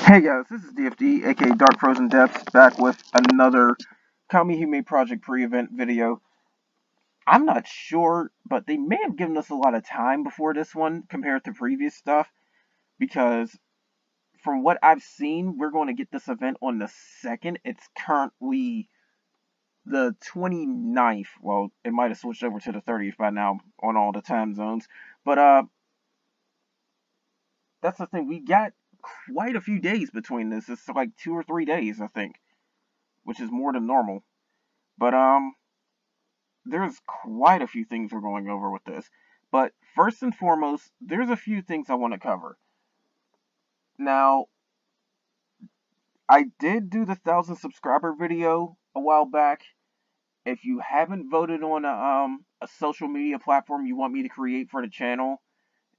Hey guys, this is DFD, aka Dark Frozen Depths, back with another Kamihime Project pre-event video. I'm not sure, but they may have given us a lot of time before this one compared to previous stuff, because from what I've seen, we're going to get this event on the 2nd. It's currently the 29th. Well, it might have switched over to the 30th by now on all the time zones, but that's the thing. We got quite a few days between this. It's like 2 or 3 days, I think, which is more than normal. But there's quite a few things we're going over with this. But first and foremost, there's a few things I want to cover. Now, I did do the 1,000 subscriber video a while back. If you haven't voted on a social media platform you want me to create for the channel,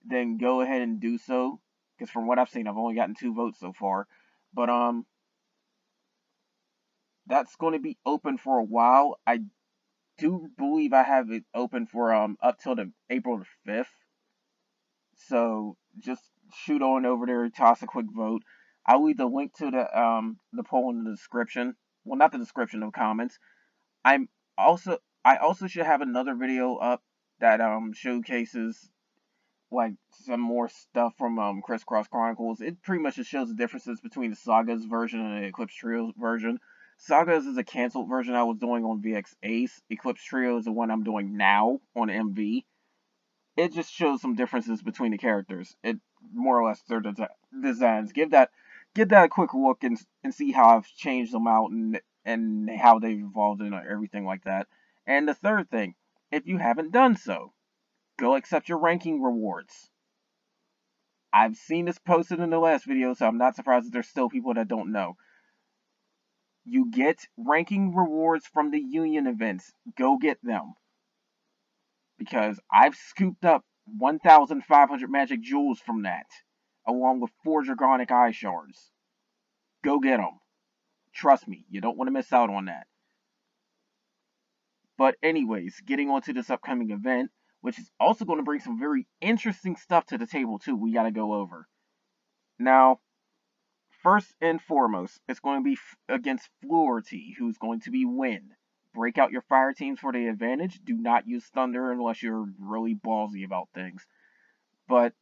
then go ahead and do so. Because from what I've seen, I've only gotten 2 votes so far. But that's going to be open for a while. I do believe I have it open for up till the April the 5th. So just shoot on over there, toss a quick vote. I'll leave the link to the poll in the description. Well, not the description, of comments. I also should have another video up that showcases like some more stuff from Crisscross Chronicles. It pretty much just shows the differences between the Saga's version and the Eclipse Trio's version. Saga's is a canceled version I was doing on VX Ace. Eclipse Trio is the one I'm doing now on MV. It just shows some differences between the characters. It more or less their designs. Give that a quick look and see how I've changed them out and how they've evolved and everything like that. And the third thing, if you haven't done so, go accept your ranking rewards. I've seen this posted in the last video, so I'm not surprised that there's still people that don't know. You get ranking rewards from the Union events. Go get them. Because I've scooped up 1,500 magic jewels from that, along with 4 Dragonic Eye Shards. Go get them. Trust me, you don't want to miss out on that. But anyways, getting on to this upcoming event, which is also going to bring some very interesting stuff to the table too, we got to go over. Now, first and foremost, it's going to be against Fluerty, who's going to be Wind. Break out your fire teams for the advantage. Do not use Thunder unless you're really ballsy about things. But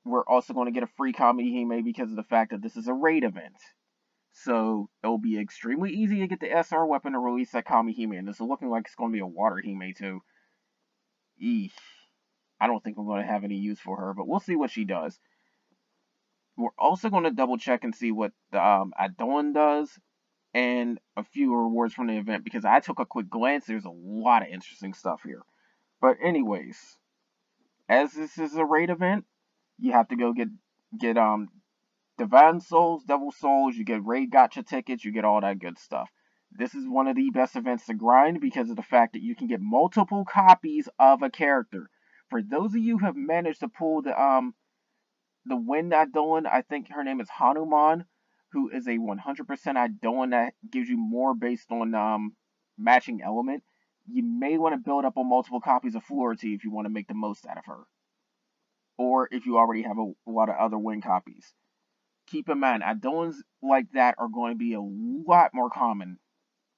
we're also going to get a free Kamihime because of the fact that this is a raid event. So it'll be extremely easy to get the SR weapon to release that Kamihime. And this is looking like it's going to be a Water Hime too. Eesh. I don't think I'm going to have any use for her, but we'll see what she does. We're also going to double check and see what the Adon does, and a few rewards from the event, because I took a quick glance. There's a lot of interesting stuff here. But anyways, as this is a raid event, you have to go get Divine Souls, Devil Souls, you get raid gacha tickets, you get all that good stuff. This is one of the best events to grind because of the fact that you can get multiple copies of a character. For those of you who have managed to pull the Wind Idolin, I think her name is Hanuman, who is a 100% Idolin that gives you more based on matching element. You may want to build up on multiple copies of Fluerty if you want to make the most out of her. Or if you already have a lot of other Wind copies. Keep in mind, Idolins like that are going to be a lot more common,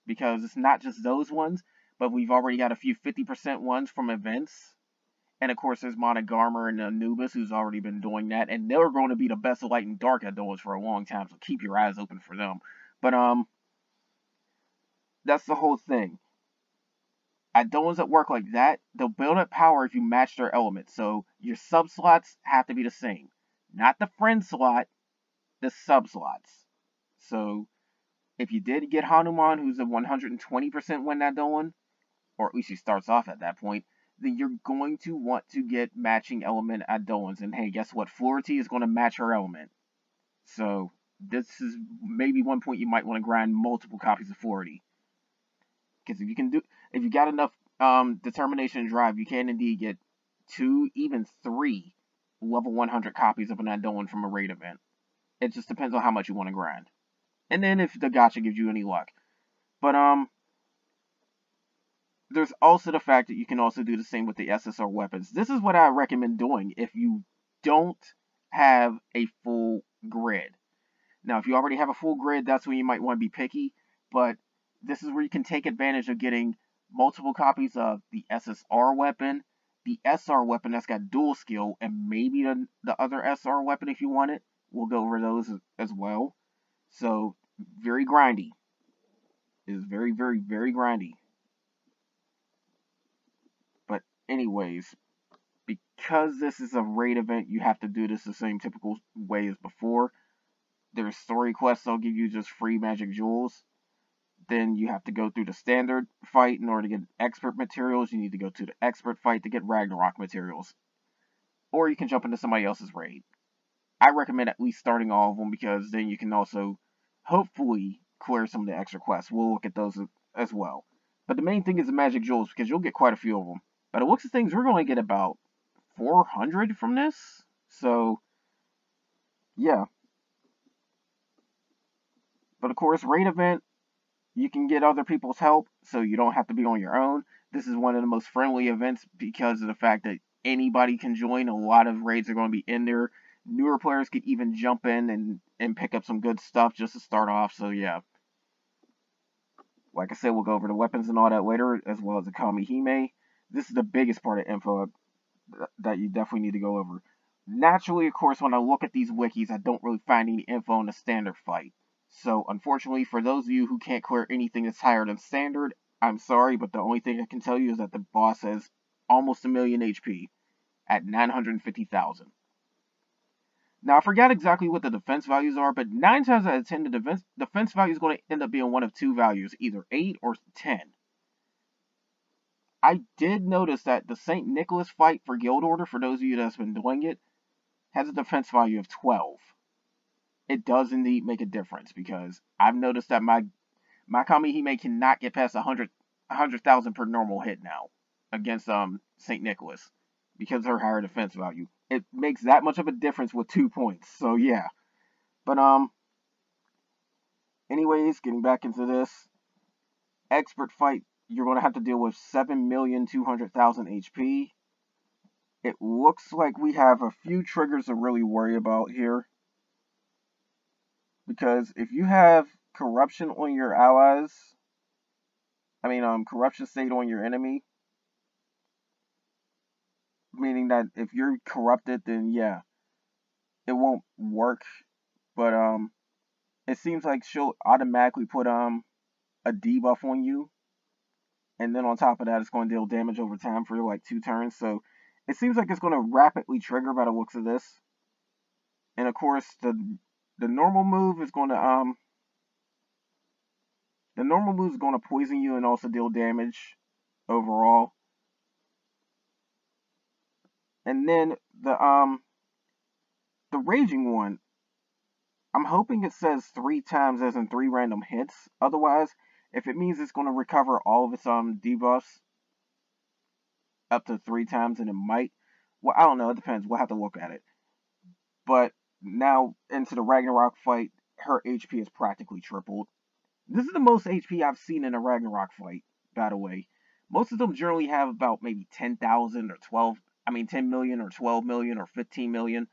because it's not just those ones, but we've already got a few 50% ones from events. And of course, there's Monogarmer and Anubis, who's already been doing that. And they're going to be the best light and dark Idolins for a long time, so keep your eyes open for them. But, that's the whole thing. Idolins that work like that, they'll build up power if you match their element. So your sub-slots have to be the same. Not the friend slot, the sub-slots. So if you did get Hanuman, who's a 120% Wind Idolin, or at least he starts off at that point, then you're going to want to get matching element Idolins. And hey, guess what? Fluerty is going to match her element. So this is maybe one point you might want to grind multiple copies of Fluerty. Because if you got enough determination and drive, you can indeed get 2, even 3 level 100 copies of an Idolin from a raid event. It just depends on how much you want to grind. And then if the gacha gives you any luck. But there's also the fact that you can also do the same with the SSR weapons. This is what I recommend doing if you don't have a full grid. Now, if you already have a full grid, that's when you might want to be picky, but this is where you can take advantage of getting multiple copies of the SSR weapon, the SR weapon that's got dual skill, and maybe the other SR weapon if you want it. We'll go over those as well. So, very grindy. It is very, very, very grindy. But anyways, because this is a raid event, you have to do this the same typical way as before. There's story quests that'll give you just free magic jewels. Then you have to go through the standard fight in order to get expert materials. You need to go to the expert fight to get Ragnarok materials. Or you can jump into somebody else's raid. I recommend at least starting all of them because then you can also hopefully clear some of the extra quests. We'll look at those as well. But the main thing is the magic jewels because you'll get quite a few of them. But it looks of things, we're going to get about 400 from this. So, yeah. But of course, raid event, you can get other people's help, so you don't have to be on your own. This is one of the most friendly events because of the fact that anybody can join. A lot of raids are going to be in there. Newer players could even jump in and pick up some good stuff just to start off, so yeah. Like I said, we'll go over the weapons and all that later, as well as the Kamihime. This is the biggest part of info that you definitely need to go over. Naturally, of course, when I look at these wikis, I don't really find any info on the standard fight. So, unfortunately, for those of you who can't clear anything that's higher than standard, I'm sorry, but the only thing I can tell you is that the boss has almost 1,000,000 HP at 950,000. Now, I forgot exactly what the defense values are, but 9 times out of 10, the defense value is going to end up being one of two values, either 8 or 10. I did notice that the St. Nicholas fight for Guild Order, for those of you that's been doing it, has a defense value of 12. It does indeed make a difference because I've noticed that my Kamihime cannot get past 100,000 per normal hit now against St. Nicholas because of her higher defense value. It makes that much of a difference with 2 points. So yeah. But anyways, getting back into this expert fight, you're going to have to deal with 7,200,000 HP. It looks like we have a few triggers to really worry about here. Because if you have corruption on your allies, corruption state on your enemy, meaning that if you're corrupted, then yeah, it won't work. But it seems like she'll automatically put a debuff on you, and then on top of that, it's going to deal damage over time for like 2 turns. So it seems like it's going to rapidly trigger by the looks of this. And of course, the normal move is going to poison you and also deal damage overall. And then the raging one, I'm hoping it says 3 times as in 3 random hits. Otherwise, if it means it's going to recover all of its debuffs up to 3 times, and it might, well, I don't know, it depends. We'll have to look at it. But now into the Ragnarok fight, her HP is practically tripled. This is the most HP I've seen in a Ragnarok fight, by the way. Most of them generally have about maybe 10,000 or 10 million or 12 million or 15 million.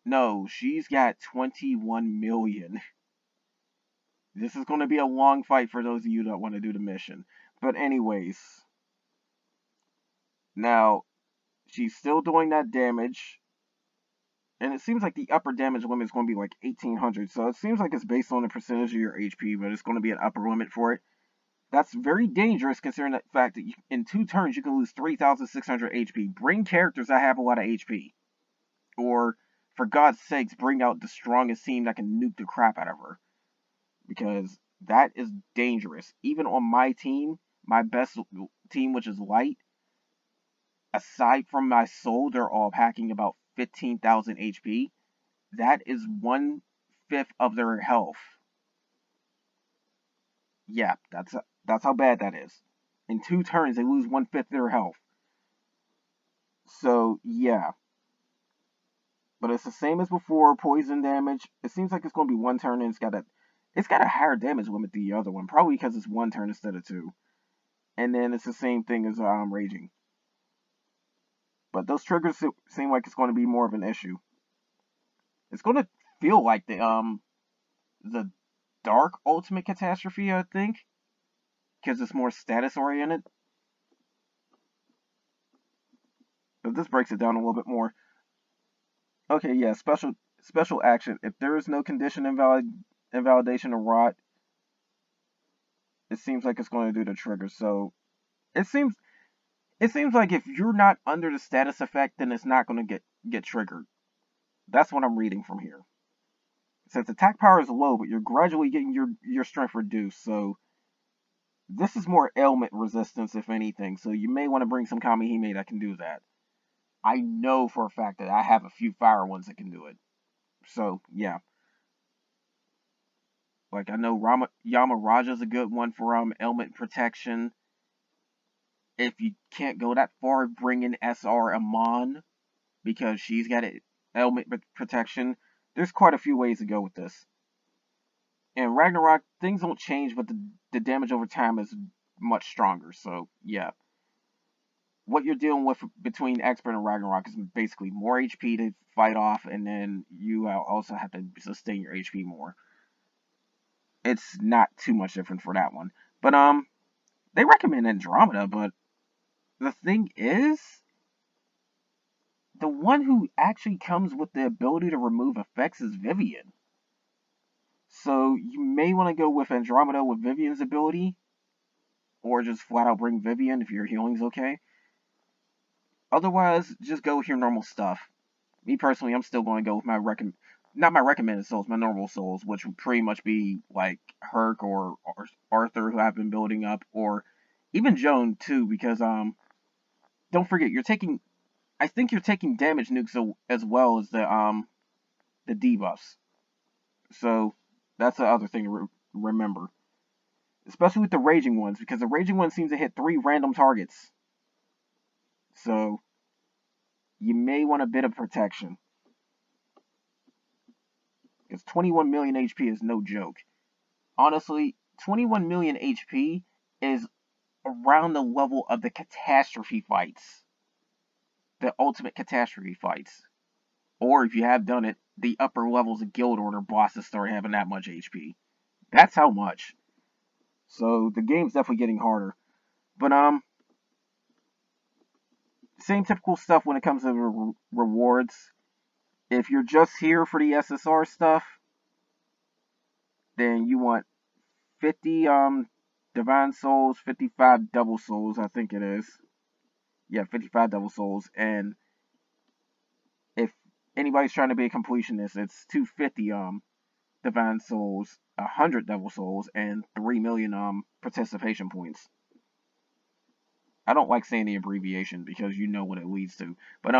No, she's got 21 million. This is going to be a long fight for those of you that want to do the mission. But anyways, now she's still doing that damage. And it seems like the upper damage limit is going to be like 1,800. So it seems like it's based on the percentage of your HP, but it's going to be an upper limit for it. That's very dangerous considering the fact that in 2 turns you can lose 3,600 HP. Bring characters that have a lot of HP. Or, for God's sakes, bring out the strongest team that can nuke the crap out of her. Because that is dangerous. Even on my team, my best team, which is light, aside from my soul, they're all packing about 15,000 HP. That is 1/5 of their health. Yeah, that's how bad that is. In 2 turns, they lose 1/5 their health. So yeah, but it's the same as before. Poison damage. It seems like it's going to be 1 turn, and it's got a higher damage limit than the other one, probably because it's 1 turn instead of 2. And then it's the same thing as raging. But those triggers seem like it's going to be more of an issue. It's going to feel like the Dark Ultimate Catastrophe, I think, because it's more status oriented. But this breaks it down a little bit more. Okay, yeah, special action. If there is no condition invalidation or rot, it seems like it's going to do the trigger. So it seems like if you're not under the status effect, then it's not going to get triggered. That's what I'm reading from here. It says attack power is low, but you're gradually getting your strength reduced. So this is more ailment resistance, if anything. So you may want to bring some Kamihime that can do that. I know for a fact that I have a few fire ones that can do it. So yeah, like I know Yamaraja's a good one for ailment protection. If you can't go that far, bring in SR Amon because she's got ailment protection. There's quite a few ways to go with this. In Ragnarok, things don't change, but the damage over time is much stronger. So yeah, what you're dealing with between Expert and Ragnarok is basically more HP to fight off, and then you also have to sustain your HP more. It's not too much different for that one. But they recommend Andromeda, but the thing is, the one who actually comes with the ability to remove effects is Vivian. So you may want to go with Andromeda with Vivian's ability, or just flat out bring Vivian if your healing's okay. Otherwise, just go with your normal stuff. Me personally, I'm still going to go with not my recommended souls, my normal souls, which would pretty much be like Herc or Arthur, who I've been building up, or even Joan too, because don't forget I think you're taking damage nukes as well as the debuffs. So that's the other thing to remember, especially with the raging ones, because the raging ones seems to hit 3 random targets. So you may want a bit of protection, because 21 million HP is no joke. Honestly, 21 million HP is around the level of the catastrophe fights, the ultimate catastrophe fights. Or if you have done it, the upper levels of Guild Order bosses start having that much HP. That's how much. So the game's definitely getting harder. But same typical stuff when it comes to rewards. If you're just here for the SSR stuff, then you want 50 Divine Souls, 55 Double Souls, I think it is. Yeah, 55 Double Souls. And if anybody's trying to be a completionist, it's 250 Divine Souls, 100 Double Souls, and 3 million participation points. I don't like saying the abbreviation because you know what it leads to. But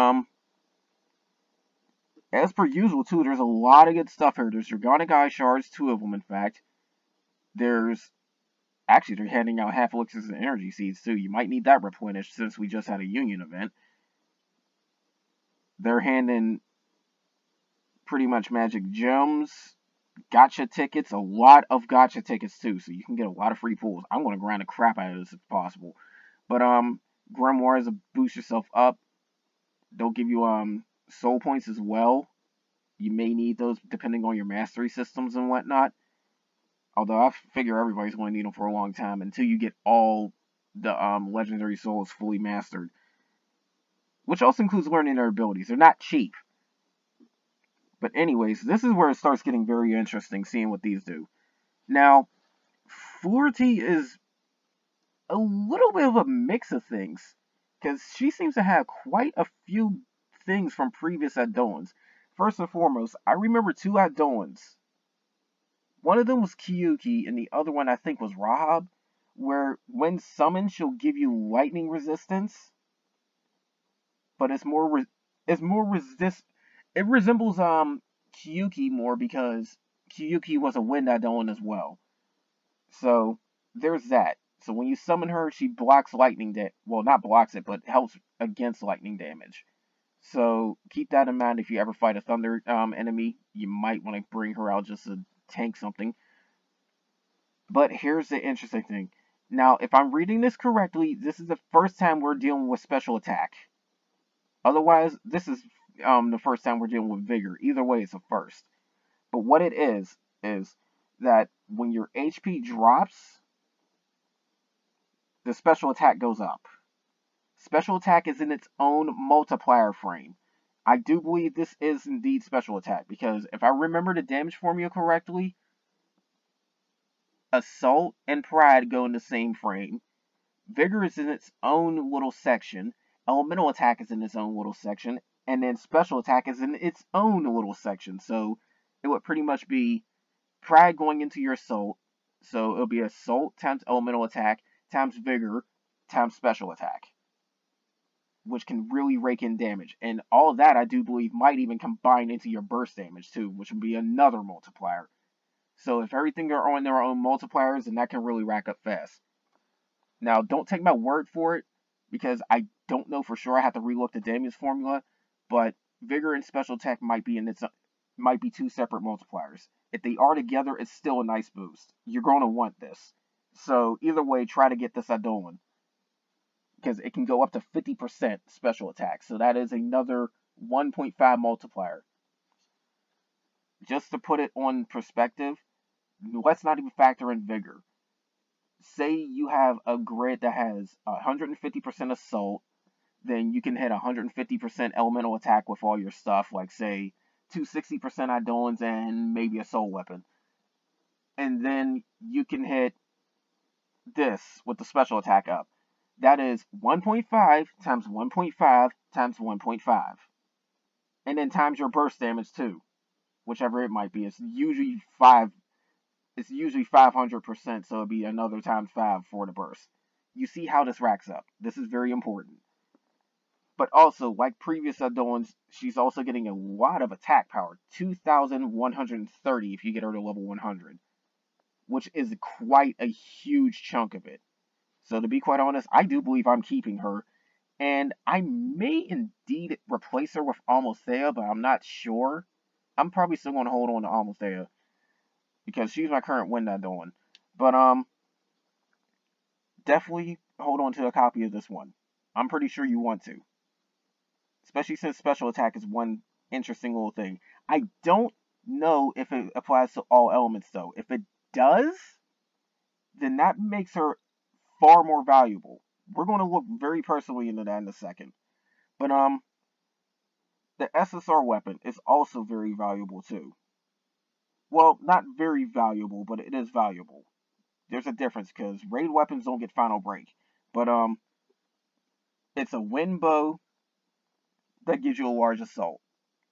as per usual too, there's a lot of good stuff here. There's Dragonic Eye Shards, 2 of them in fact. There's actually, they're handing out half elixirs and energy seeds too. You might need that replenished since we just had a union event. They're handing pretty much magic gems, gacha tickets, a lot of gacha tickets too, so you can get a lot of free pulls. I'm going to grind the crap out of this if possible. But grimoires to boost yourself up. They'll give you soul points as well. You may need those depending on your mastery systems and whatnot. Although I figure everybody's going to need them for a long time until you get all the legendary souls fully mastered. Which also includes learning their abilities. They're not cheap. But anyways, this is where it starts getting very interesting, seeing what these do. Now, Fluerty is a little bit of a mix of things, because she seems to have quite a few things from previous Adoans. First and foremost, I remember 2 Adoans. One of them was Kyuki, and the other one I think was Rahab, where when summoned she'll give you lightning resistance, but it resembles Kyuki more because Kyuki was a wind Adoan as well. So there's that. So when you summon her, she blocks lightning well, not blocks it, but helps against lightning damage. So keep that in mind if you ever fight a thunder enemy. You might want to bring her out just to tank something. But here's the interesting thing. Now, if I'm reading this correctly, this is the first time we're dealing with special attack. Otherwise, this is the first time we're dealing with vigor. Either way, it's a first. But what it is that when your HP drops, the special attack goes up. Special attack is in its own multiplier frame. I do believe this is indeed special attack, because if I remember the damage formula correctly, Assault and Pride go in the same frame. Vigor is in its own little section. Elemental attack is in its own little section. And then special attack is in its own little section. So it would pretty much be Pride going into your Assault. So it'll be Assault times elemental attack times Vigor times special attack, which can really rake in damage. And all of that, I do believe, might even combine into your burst damage too, which would be another multiplier. So if everything are on their own multipliers, then that can really rack up fast. Now, don't take my word for it, because I don't know for sure. I have to relook the damage formula, but Vigor and Special Attack might be two separate multipliers. If they are together, it's still a nice boost. You're going to want this. So either way, try to get this Adolin, because it can go up to 50% special attack. So that is another 1.5 multiplier. Just to put it on perspective, let's not even factor in Vigor. Say you have a grid that has 150% Assault, then you can hit 150% elemental attack with all your stuff, like say 260% Eidolons and maybe a soul weapon. And then you can hit this with the special attack up. That is 1.5 times 1.5 times 1.5. And then times your burst damage too, whichever it might be. It's usually 500%, so it'd be another times 5 for the burst. You see how this racks up. This is very important. But also, like previous Eidolons, she's also getting a lot of attack power. 2,130 if you get her to level 100. Which is quite a huge chunk of it. So to be quite honest, I do believe I'm keeping her. And I may indeed replace her with Almothea, but I'm not sure. I'm probably still going to hold on to Almothea, because she's my current win Eidolon. But definitely hold on to a copy of this one. I'm pretty sure you want to. Especially since special attack is one interesting little thing. I don't know if it applies to all elements though. If it does, then that makes her far more valuable. We're going to look very personally into that in a second. But the SSR weapon is also very valuable too. Well, not very valuable, but it is valuable. There's a difference, because raid weapons don't get final break. But it's a wind bow that gives you a large assault.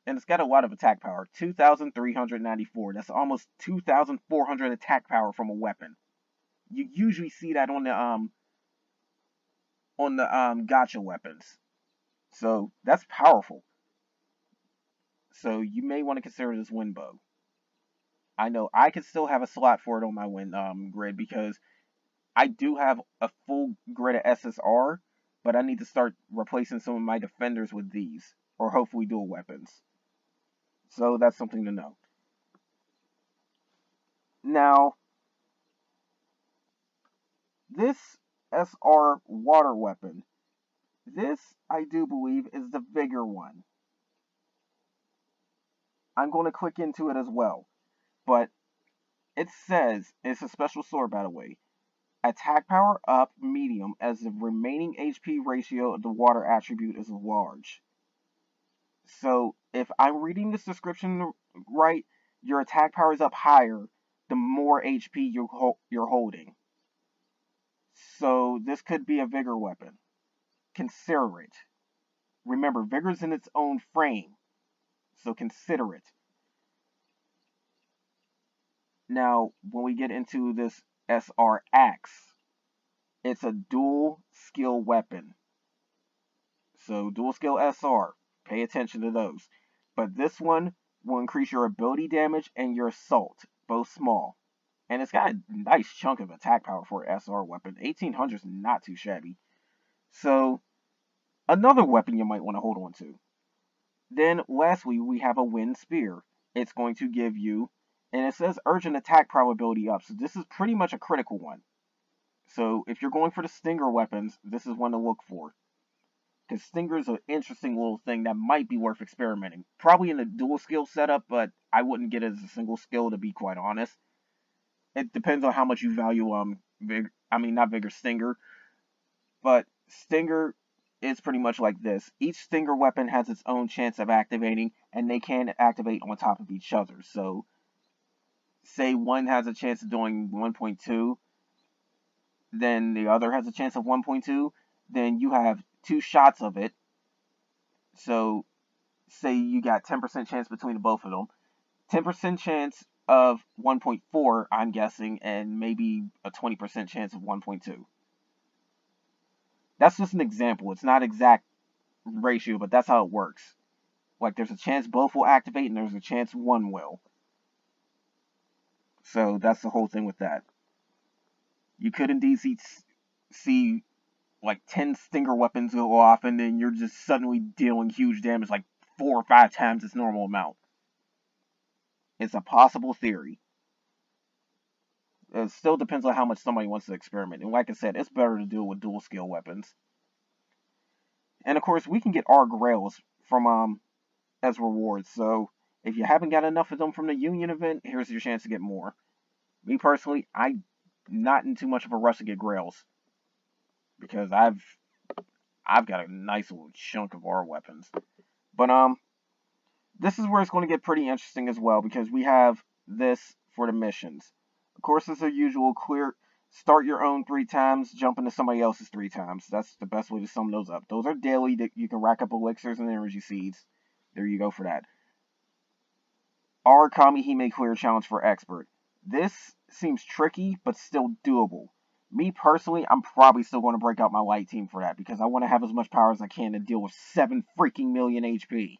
And it's got a lot of attack power. 2,394. That's almost 2,400 attack power from a weapon. You usually see that on the gacha weapons. So that's powerful. So you may want to consider this wind bow. I know I can still have a slot for it on my wind grid, because I do have a full grid of SSR, but I need to start replacing some of my defenders with these, or hopefully dual weapons. So that's something to know. Now, this SR water weapon, this I do believe is the Vigor one. I'm going to click into it as well. But it says, it's a special sword by the way, attack power up medium as the remaining HP ratio of the water attribute is large. So if I'm reading this description right, your attack power is up higher the more HP you're holding. So this could be a Vigor weapon. Consider it. Remember, Vigor's in its own frame, so consider it. Now, when we get into this SR Axe, it's a dual skill weapon. So dual skill SR, pay attention to those. But this one will increase your ability damage and your assault, both small. And it's got a nice chunk of attack power for an SR weapon. 1,800 is not too shabby. So, another weapon you might want to hold on to. Then, lastly, we have a Wind Spear. It's going to give you, and it says urgent attack probability up. So this is pretty much a critical one. So if you're going for the Stinger weapons, this is one to look for. because Stinger's an interesting little thing that might be worth experimenting. Probably in a dual skill setup, but I wouldn't get it as a single skill, to be quite honest. It depends on how much you value not Vigor, Stinger. But Stinger is pretty much like this. Each Stinger weapon has its own chance of activating, and they can activate on top of each other. So, say one has a chance of doing 1.2, then the other has a chance of 1.2, then you have 2 shots of it. So, say you got 10% chance between both of them. 10% chance of 1.4, I'm guessing, and maybe a 20% chance of 1.2. That's just an example. It's not exact ratio, but that's how it works. Like, there's a chance both will activate, and there's a chance one will. So, that's the whole thing with that. You could indeed see like 10 Stinger weapons go off, and then you're just suddenly dealing huge damage, like 4 or 5 times its normal amount. It's a possible theory. It still depends on how much somebody wants to experiment. And like I said, it's better to do it with dual skill weapons. And of course, we can get our grails from as rewards. So if you haven't got enough of them from the Union event, here's your chance to get more. Me personally, I'm not in too much of a rush to get grails, because I've got a nice little chunk of our weapons. But this is where it's going to get pretty interesting as well, because we have this for the missions. Of course, as usual, start your own 3 times, jump into somebody else's 3 times. That's the best way to sum those up. Those are daily, that you can rack up elixirs and energy seeds. There you go for that. Our Kamihime clear challenge for expert. This seems tricky, but still doable. Me personally, I'm probably still going to break out my light team for that, because I want to have as much power as I can to deal with 7 freaking million HP.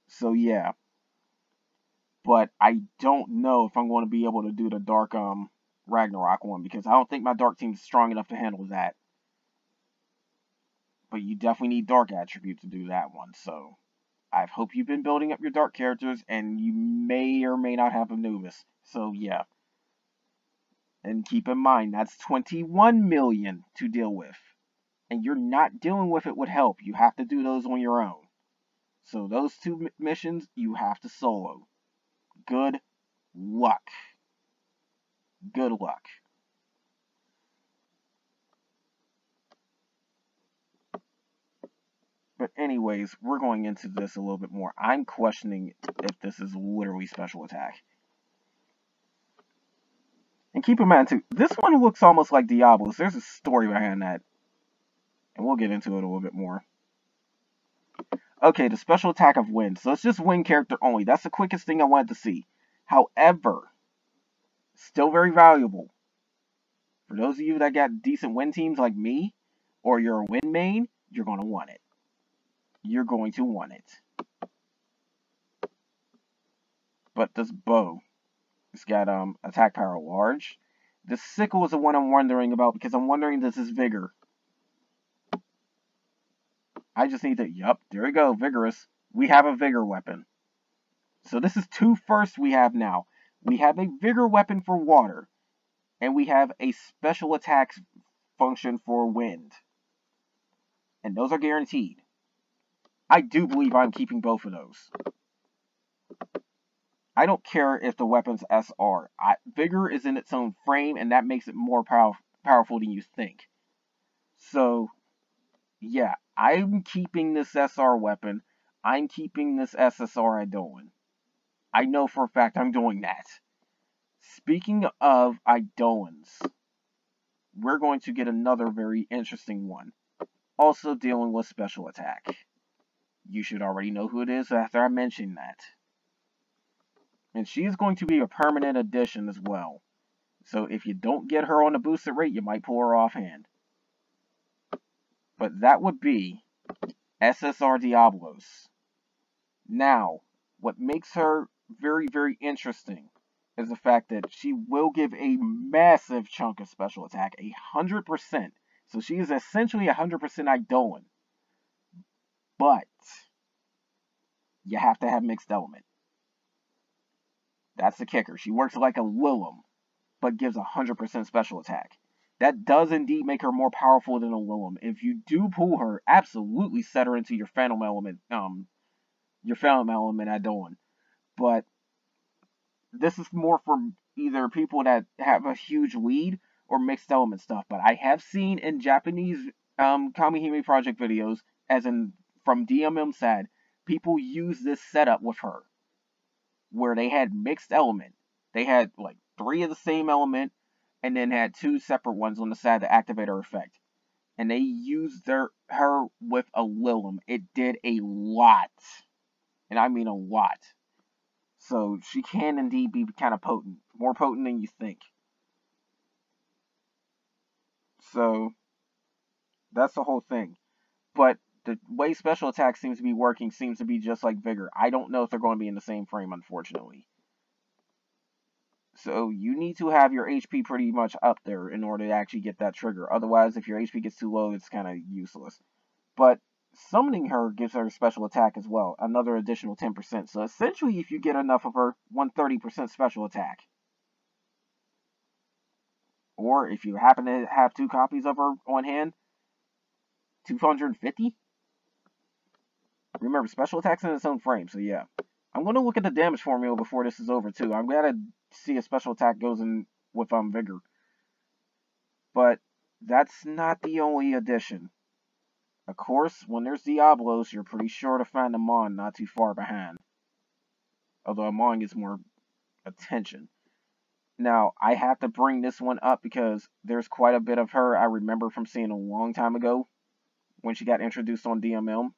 So yeah. But I don't know if I'm going to be able to do the Dark Ragnarok one, because I don't think my Dark team is strong enough to handle that. But you definitely need Dark attribute to do that one, so I hope you've been building up your Dark characters, and you may or may not have Anubis. So yeah. And keep in mind, that's 21 million to deal with. And you're not dealing with it with help. You have to do those on your own. So those 2 missions, you have to solo. Good luck. Good luck. But anyways, we're going into this a little bit more. I'm questioning if this is literally special attack. And keep in mind too, this one looks almost like Diablo's. There's a story behind that. And we'll get into it a little bit more. Okay, the special attack of wind. So it's just wind character only. That's the quickest thing I wanted to see. However, still very valuable. For those of you that got decent wind teams like me, or you're a wind main, you're going to want it. You're going to want it. But this bow, it's got attack power large. The sickle is the one I'm wondering about, because I'm wondering, does this vigor? I just need to, yup, there we go, vigorous. We have a vigor weapon. So this is 2 firsts we have now. We have a vigor weapon for water, and we have a special attacks function for wind. And those are guaranteed. I do believe I'm keeping both of those. I don't care if the weapon's SR. Vigor is in its own frame, and that makes it more powerful than you think. So, yeah, I'm keeping this SR weapon. I'm keeping this SSR Idolan. I know for a fact I'm doing that. Speaking of Idolans, we're going to get another very interesting one. Also dealing with special attack. You should already know who it is after I mention that. And she is going to be a permanent addition as well. So if you don't get her on the boosted rate, you might pull her offhand. But that would be SSR Diablos. Now, what makes her very, very interesting is the fact that she will give a massive chunk of special attack, 100%. So she is essentially 100% Idolan. But you have to have mixed element. That's the kicker. She works like a Lilum, but gives 100% special attack. That does indeed make her more powerful than a Lilum. If you do pull her, absolutely set her into your Phantom Element, Idolan. But this is more for either people that have a huge lead or mixed element stuff. But I have seen in Japanese Kamihime project videos, as in from DMM side, people use this setup with her, where they had mixed element. They had like 3 of the same element, and then had 2 separate ones on the side to activate her effect. And they used her with a Lilum. It did a lot. And I mean a lot. So she can indeed be kind of potent. More potent than you think. So that's the whole thing. But the way special attack seems to be working seems to be just like Vigor. I don't know if they're going to be in the same frame, unfortunately. So you need to have your HP pretty much up there in order to actually get that trigger. Otherwise, if your HP gets too low, it's kind of useless. But summoning her gives her special attack as well, another additional 10%. So essentially, if you get enough of her, 130% special attack. Or if you happen to have 2 copies of her on hand, 250? Remember, special attack's in its own frame, so yeah. I'm going to look at the damage formula before this is over, too. I'm glad to see a special attack goes in with Vigor. But that's not the only addition. Of course, when there's Diablos, you're pretty sure to find a Mon not too far behind. Although a Mon gets more attention. Now, I have to bring this one up because there's quite a bit of her I remember from seeing a long time ago when she got introduced on DMM.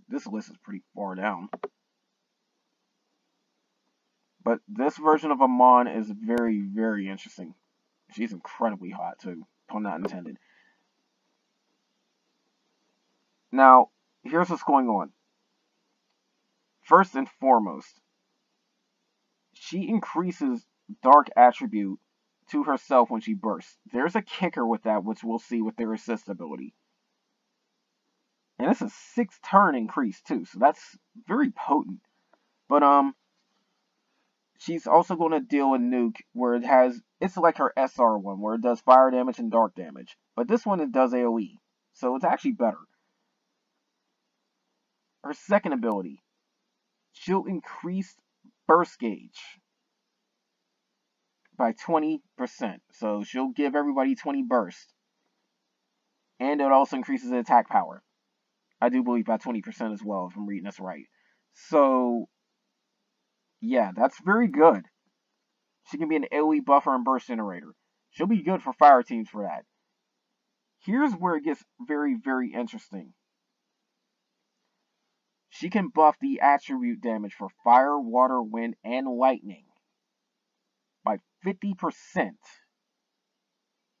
This list is pretty far down. But this version of Amon is very, very interesting. She's incredibly hot, too. Pun not intended. Now, here's what's going on. First and foremost, she increases Dark Attribute to herself when she bursts. There's a kicker with that, which we'll see with their assist ability. And it's a 6-turn increase, too, so that's very potent. But, she's also going to deal a nuke where it's like her SR one, where it does fire damage and dark damage. But this one, it does AoE, so it's actually better. Her second ability, she'll increase burst gauge by 20%. So she'll give everybody 20 burst. And it also increases the attack power. I do believe by 20% as well, if I'm reading this right. So, yeah, that's very good. She can be an AoE buffer and burst generator. She'll be good for fire teams for that. Here's where it gets very, very interesting. She can buff the attribute damage for fire, water, wind, and lightning by 50%.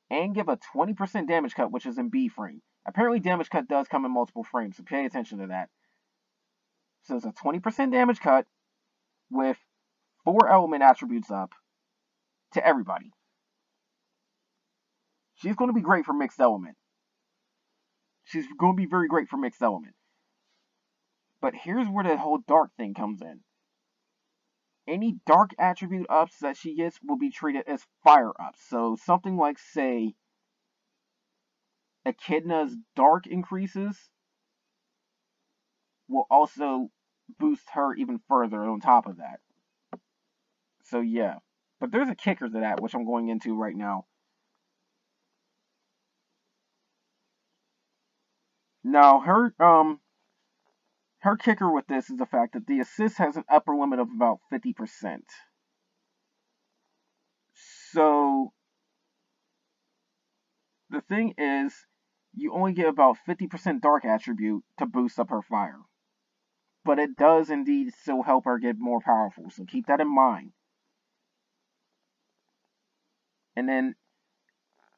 And give a 20% damage cut, which is in B frame. Apparently damage cut does come in multiple frames, so pay attention to that. So it's a 20% damage cut with 4 element attributes up to everybody. She's going to be great for mixed element. She's going to be very great for mixed element. But here's where the whole dark thing comes in. Any dark attribute ups that she gets will be treated as fire ups. So something like, say, Echidna's dark increases will also boost her even further on top of that. So yeah. But there's a kicker to that, which I'm going into right now. Now, her kicker with this is the fact that the assist has an upper limit of about 50%. So, the thing is, you only get about 50% dark attribute to boost up her fire. But it does indeed still help her get more powerful, so keep that in mind. And then,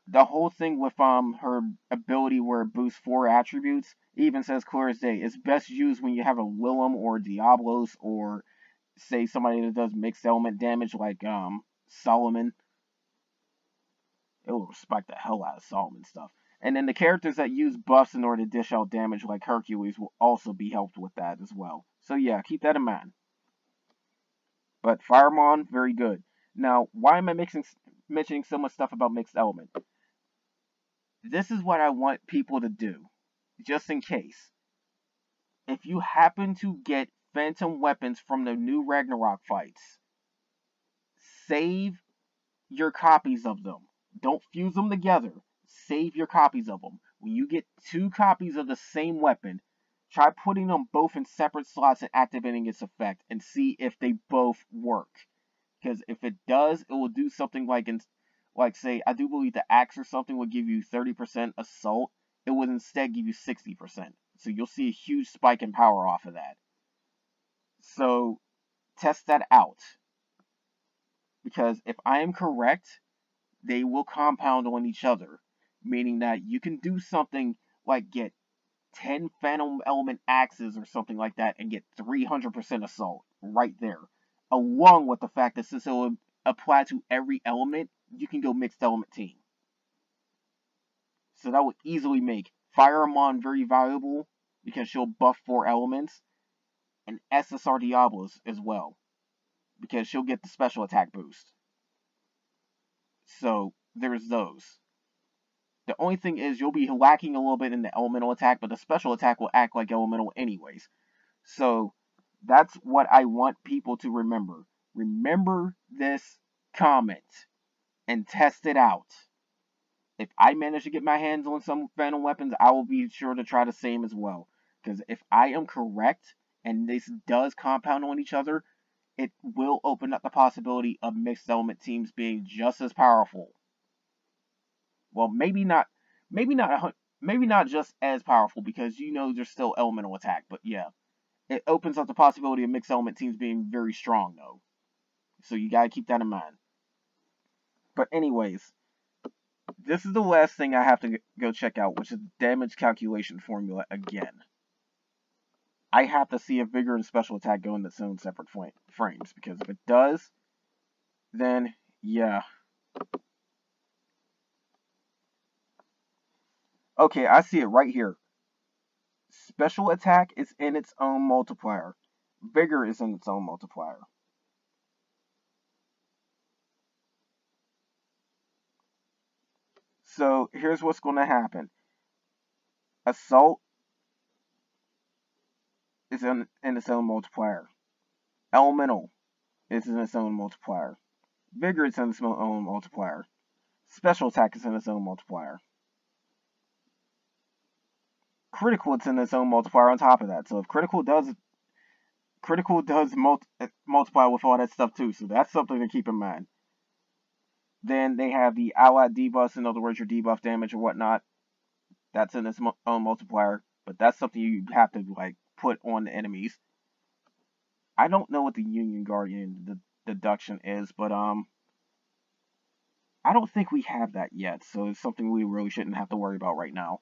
the whole thing with her ability where it boosts 4 attributes, even says clear as day, it's best used when you have a Lilum or Diablos, or say somebody that does mixed element damage like Solomon. It will respect the hell out of Solomon stuff. And then the characters that use buffs in order to dish out damage like Hercules will also be helped with that as well. So yeah, keep that in mind. But Firemon, very good. Now, why am I mentioning so much stuff about mixed element? This is what I want people to do, just in case. If you happen to get phantom weapons from the new Ragnarok fights. Save your copies of them. Don't fuse them together. Save your copies of them. When you get 2 copies of the same weapon, try putting them both in separate slots and activating its effect and see if they both work. Because if it does, it will do something like say, I do believe the axe or something would give you 30% assault. It would instead give you 60%. So you'll see a huge spike in power off of that. So test that out. Because if I am correct, they will compound on each other. Meaning that you can do something like get 10 Phantom Element axes or something like that and get 300% assault right there. Along with the fact that since it will apply to every element, you can go mixed element team. So that would easily make Fireamon very valuable because she'll buff 4 elements, and SSR Diablos as well because she'll get the special attack boost. So there's those. The only thing is you'll be lacking a little bit in the elemental attack, but the special attack will act like elemental anyways. So that's what I want people to remember. Remember this comment and test it out. If I manage to get my hands on some phantom weapons, I will be sure to try the same as well. Because if I am correct, and this does compound on each other, it will open up the possibility of mixed element teams being just as powerful. Well, maybe not just as powerful, because you know there's still elemental attack, but yeah. It opens up the possibility of mixed element teams being very strong, though. So you gotta keep that in mind. But anyways, this is the last thing I have to go check out, which is the damage calculation formula again. I have to see if Vigor and Special Attack go in its own separate frames, because if it does, then yeah. Okay, I see it right here. Special Attack is in its own multiplier. Vigor is in its own multiplier. So here's what's going to happen. Assault is in its own multiplier. Elemental is in its own multiplier. Vigor is in its own multiplier. Special Attack is in its own multiplier. Critical is in its own multiplier on top of that. So if critical does multiply with all that stuff too. So that's something to keep in mind. Then they have the allied debuffs, in other words, your debuff damage or whatnot. That's in its own multiplier, but that's something you have to like put on the enemies. I don't know what the Union Guardian deduction is, but I don't think we have that yet, so it's something we really shouldn't have to worry about right now.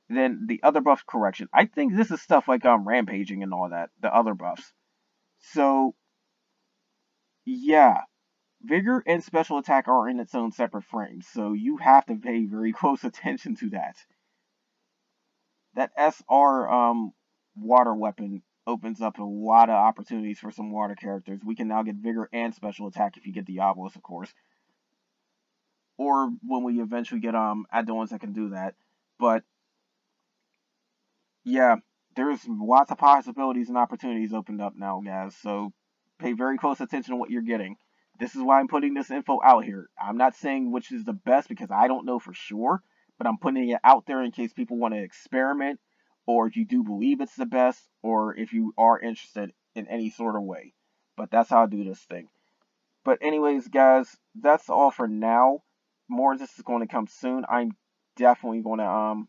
Then the other buff correction. I think this is stuff like rampaging and all that, the other buffs. So yeah. Vigor and Special Attack are in its own separate frames, so you have to pay very close attention to that. That SR water weapon opens up a lot of opportunities for some water characters. We can now get Vigor and Special Attack if you get Diablos, of course. Or when we eventually get add-ons that can do that. But yeah, there's lots of possibilities and opportunities opened up now, guys, so pay very close attention to what you're getting. This is why I'm putting this info out here. I'm not saying which is the best because I don't know for sure, but I'm putting it out there in case people want to experiment, or if you do believe it's the best, or if you are interested in any sort of way. But that's how I do this thing. But anyways, guys, that's all for now. More of this is going to come soon. I'm definitely going to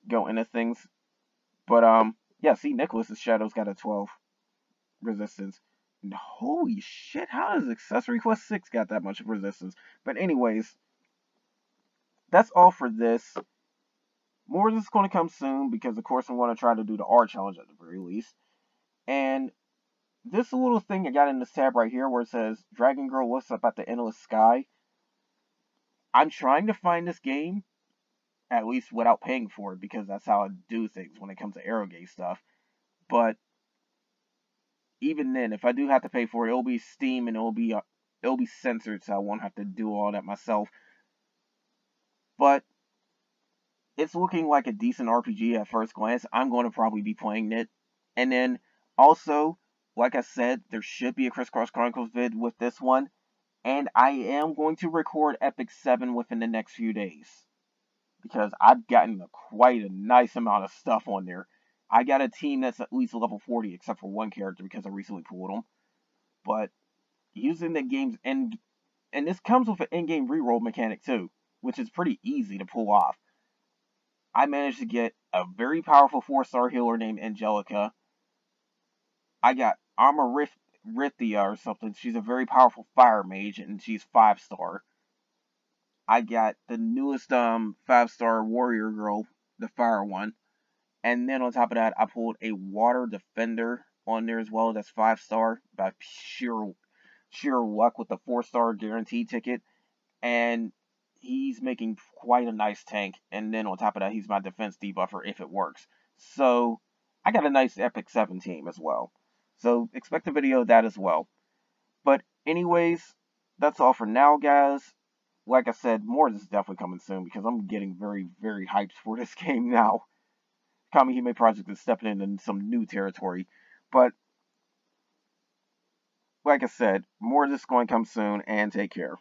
go into things. But yeah, see, Nicholas's Shadow's got a 12 resistance. Holy shit, how does Accessory Quest 6 got that much resistance? But anyways, that's all for this. More of this is going to come soon because, of course, I'm going to try to do the R challenge at the very least. And this little thing I got in this tab right here where it says, Dragon Girl looks up at the endless sky. I'm trying to find this game, at least without paying for it, because that's how I do things when it comes to Aerogate stuff. But even then, if I do have to pay for it, it'll be Steam and it'll be censored, so I won't have to do all that myself. But it's looking like a decent RPG at first glance. I'm going to probably be playing it, and then Also, like I said, there should be a Crisscross Chronicles vid with this one, and I am going to record Epic 7 within the next few days, because I've gotten quite a nice amount of stuff on there. I got a team that's at least level 40, except for one character because I recently pulled them. But using the game's and this comes with an in-game reroll mechanic too, which is pretty easy to pull off. I managed to get a very powerful 4-star healer named Angelica. I got Armor Rithia or something. She's a very powerful fire mage, and she's 5-star. I got the newest 5-star warrior girl, the fire one. And then on top of that, I pulled a water defender on there as well. That's 5-star by sheer luck with the 4-star guarantee ticket. And he's making quite a nice tank. And then on top of that, he's my defense debuffer if it works. So I got a nice Epic 7 team as well. So expect a video of that as well. But anyways, that's all for now, guys. Like I said, more of this is definitely coming soon because I'm getting very, very hyped for this game now. Kamihime Project is stepping into some new territory. But, like I said, more of this is going to come soon, and take care.